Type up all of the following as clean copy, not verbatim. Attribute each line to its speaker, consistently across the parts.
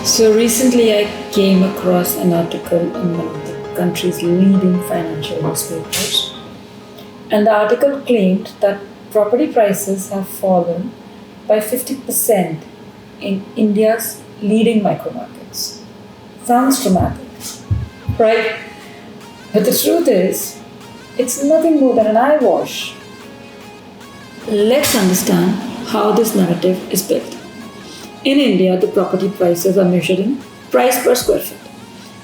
Speaker 1: So recently I came across an article in one of the country's leading financial newspapers, and the article claimed that property prices have fallen by 50% in India's leading micro markets. Sounds dramatic, right? But the truth is, it's nothing more than an eyewash. Let's understand how this narrative is built. In India, the property prices are measured in price per square foot,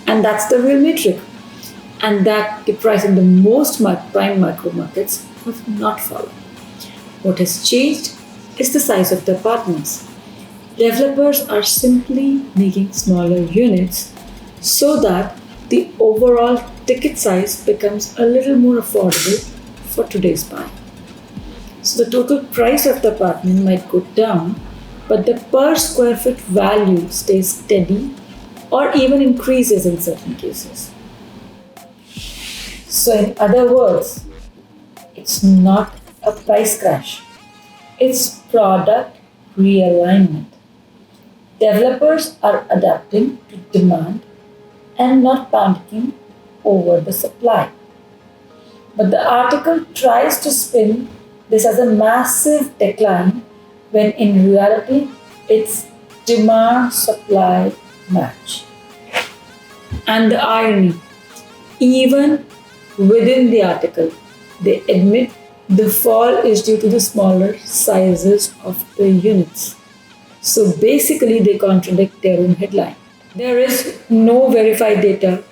Speaker 1: and that's the real metric. And that the price in the most prime micro markets have not followed. What has changed is the size of the apartments. Developers are simply making smaller units so that the overall ticket size becomes a little more affordable for today's buyer. So the total price of the apartment might go down, but the per square foot value stays steady or even increases in certain cases. So, in other words, it's not a price crash, it's product realignment. Developers are adapting to demand and not panicking over the supply. But the article tries to spin this as a massive decline when in reality it's demand supply match. And the irony, even within the article, they admit the fall is due to the smaller sizes of the units. So basically, they contradict their own headline. There is no verified data,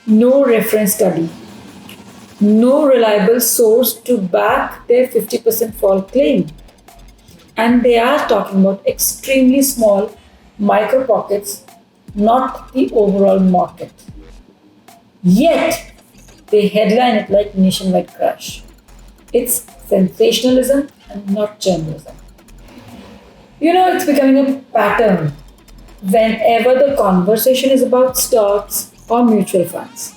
Speaker 1: no reference study, no reliable source to back their 50% fall claim. And they are talking about extremely small micro pockets, not the overall market. Yet, they headline it like nationwide crash. It's sensationalism and not journalism. It's becoming a pattern whenever the conversation is about stocks or mutual funds.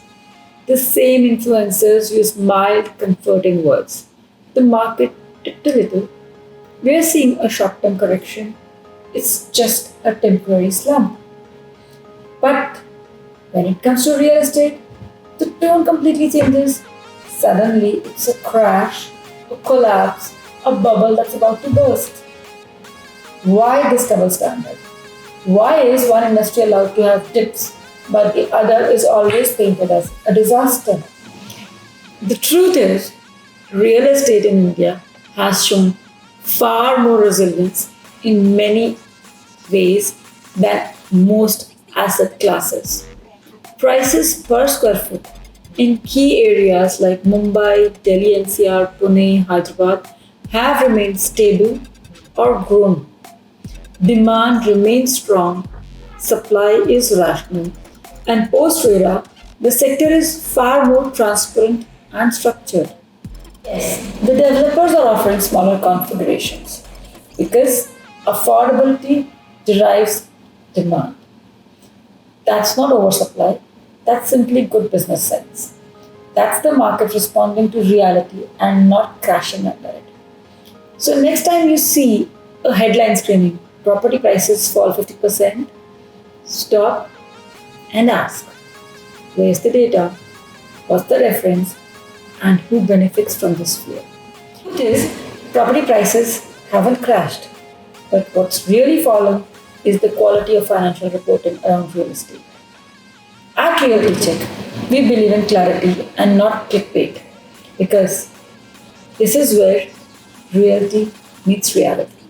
Speaker 1: The same influencers use mild, comforting words. The market dipped a little. We are seeing a short term correction. It's just a temporary slump. But when it comes to real estate, the tone completely changes. Suddenly, it's a crash, a collapse, a bubble that's about to burst. Why this double standard? Why is one industry allowed to have dips, but the other is always painted as a disaster? The truth is, real estate in India has shown far more resilience in many ways than most asset classes. Prices per square foot in key areas like Mumbai, Delhi NCR, Pune, Hyderabad have remained stable or grown. Demand remains strong, supply is rational, and post RERA, the sector is far more transparent and structured. Yes, the developers are offering smaller configurations because affordability drives demand. That's not oversupply, that's simply good business sense. That's the market responding to reality and not crashing under it. So, next time you see a headline screaming, property prices fall 50%, stop and ask, where's the data? What's the reference? And who benefits from this fear? Truth is, property prices haven't crashed, but what's really fallen is the quality of financial reporting around real estate. At RealtyCheck, we believe in clarity and not clickbait because this is where reality meets reality.